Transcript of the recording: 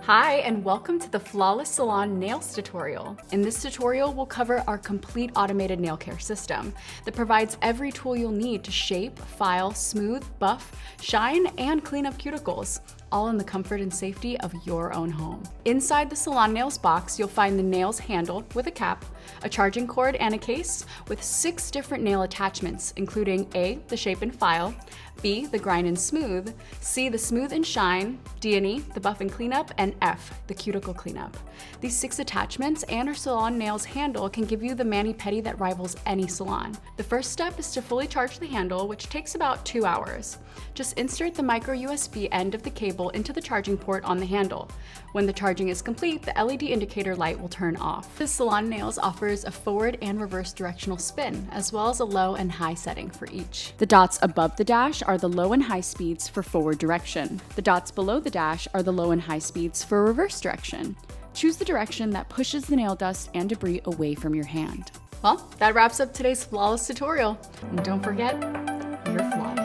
Hi, and welcome to the Flawless Salon Nails tutorial. In this tutorial, we'll cover our complete automated nail care system that provides every tool you'll need to shape, file, smooth, buff, shine, and clean up cuticles, all in the comfort and safety of your own home. Inside the Salon Nails box, you'll find the nails handle with a cap, a charging cord, and a case with 6 different nail attachments, including A, the shape and file, B, the grind and smooth, C, the smooth and shine, D and E, the buff and cleanup, and F, the cuticle cleanup. These 6 attachments and our Salon Nails handle can give you the mani-pedi that rivals any salon. The first step is to fully charge the handle, which takes about 2 hours. Just insert the micro USB end of the cable into the charging port on the handle. When the charging is complete, the LED indicator light will turn off. The Salon Nails offers a forward and reverse directional spin, as well as a low and high setting for each. The dots above the dash are the low and high speeds for forward direction. The dots below the dash are the low and high speeds for reverse direction. Choose the direction that pushes the nail dust and debris away from your hand. Well, that wraps up today's flawless tutorial. And don't forget, you're flawless.